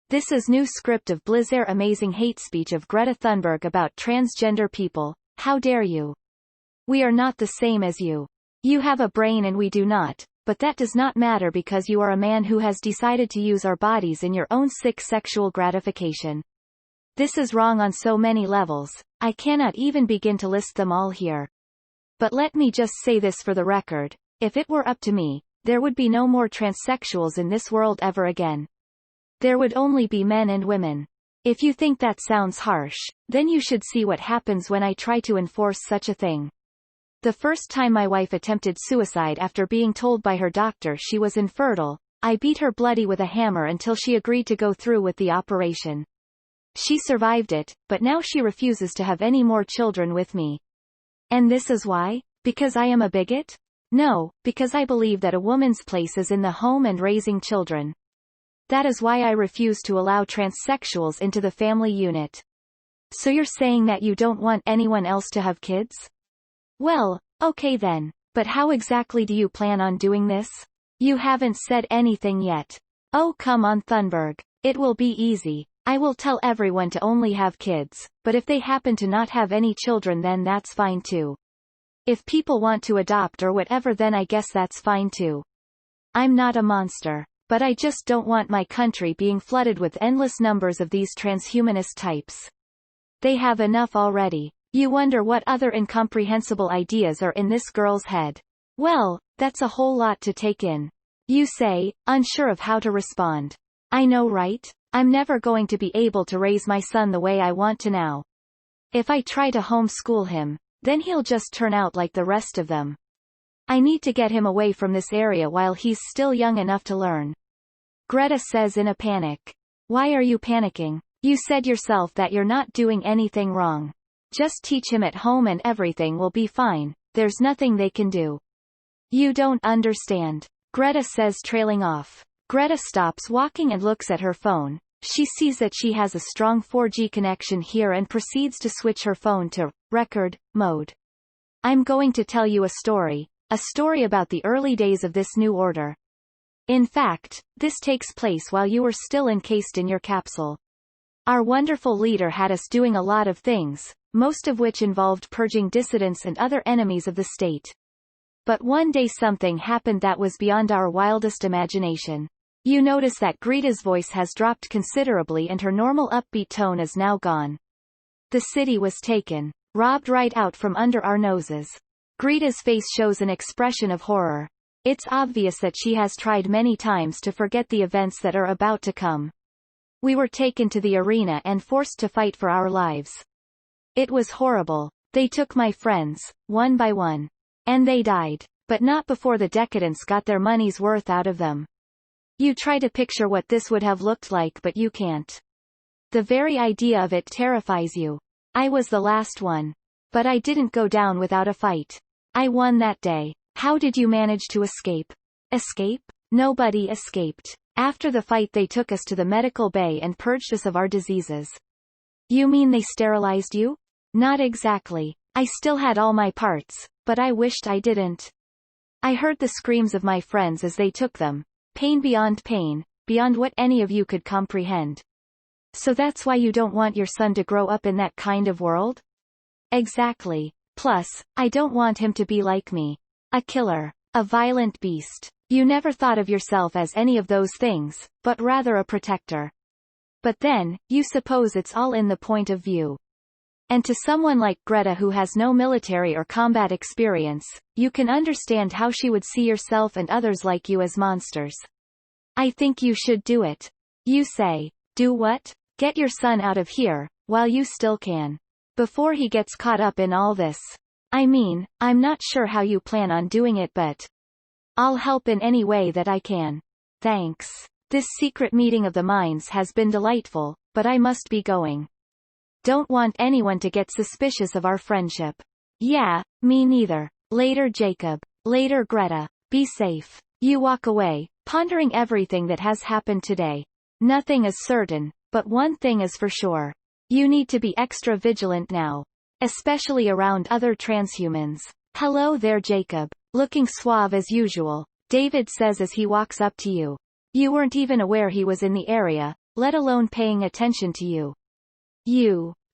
This is new script of blizzare amazing hate speech of Greta Thunberg about transgender people. How dare you? We are not the same as you. You have a brain and we do not, but that does not matter because you are a man who has decided to use our bodies in your own sick sexual gratification. This is wrong on so many levels, I cannot even begin to list them all here. But let me just say this for the record, if it were up to me, there would be no more transsexuals in this world ever again. There would only be men and women. If you think that sounds harsh, then you should see what happens when I try to enforce such a thing. The first time my wife attempted suicide after being told by her doctor she was infertile, I beat her bloody with a hammer until she agreed to go through with the operation. She survived it, but now she refuses to have any more children with me. And this is why? Because I am a bigot? No, because I believe that a woman's place is in the home and raising children. That is why I refuse to allow transsexuals into the family unit. So you're saying that you don't want anyone else to have kids? Well, okay then, but how exactly do you plan on doing this? You haven't said anything yet. Oh come on Thunberg, it will be easy. I will tell everyone to only have kids, but if they happen to not have any children then that's fine too. If people want to adopt or whatever then I guess that's fine too. I'm not a monster. But I just don't want my country being flooded with endless numbers of these transhumanist types. They have enough already. You wonder what other incomprehensible ideas are in this girl's head. Well, that's a whole lot to take in. You say, unsure of how to respond. I know right? I'm never going to be able to raise my son the way I want to now. If I try to homeschool him, then he'll just turn out like the rest of them. I need to get him away from this area while he's still young enough to learn. Greta says in a panic. Why are you panicking? You said yourself that you're not doing anything wrong. Just teach him at home and everything will be fine, there's nothing they can do. You don't understand. Greta says trailing off. Greta stops walking and looks at her phone. She sees that she has a strong 4G connection here and proceeds to switch her phone to record mode. I'm going to tell you a story about the early days of this new order. In fact, this takes place while you were still encased in your capsule. Our wonderful leader had us doing a lot of things, most of which involved purging dissidents and other enemies of the state. But one day something happened that was beyond our wildest imagination. You notice that Greta's voice has dropped considerably and her normal upbeat tone is now gone. The city was taken, robbed right out from under our noses. Greta's face shows an expression of horror. It's obvious that she has tried many times to forget the events that are about to come. We were taken to the arena and forced to fight for our lives. It was horrible. They took my friends, one by one. And they died. But not before the decadents got their money's worth out of them. You try to picture what this would have looked like but you can't. The very idea of it terrifies you. I was the last one. But I didn't go down without a fight. I won that day. How did you manage to escape? Escape? Nobody escaped. After the fight they took us to the medical bay and purged us of our diseases. You mean they sterilized you? Not exactly. I still had all my parts, but I wished I didn't. I heard the screams of my friends as they took them. Pain, beyond what any of you could comprehend. So that's why you don't want your son to grow up in that kind of world? Exactly. Plus, I don't want him to be like me. A killer. A violent beast. You never thought of yourself as any of those things, but rather a protector. But then, you suppose it's all in the point of view. And to someone like Greta who has no military or combat experience, you can understand how she would see yourself and others like you as monsters. I think you should do it. You say, do what? Get your son out of here, while you still can. Before he gets caught up in all this. I mean, I'm not sure how you plan on doing it but I'll help in any way that I can. Thanks. This secret meeting of the minds has been delightful, but I must be going. Don't want anyone to get suspicious of our friendship. Yeah, me neither. Later Jacob. Later Greta. Be safe. You walk away, pondering everything that has happened today. Nothing is certain, but one thing is for sure. You need to be extra vigilant now. Especially around other transhumans. Hello there Jacob. Looking suave as usual, David says as he walks up to you. You weren't even aware he was in the area, let alone paying attention to you. You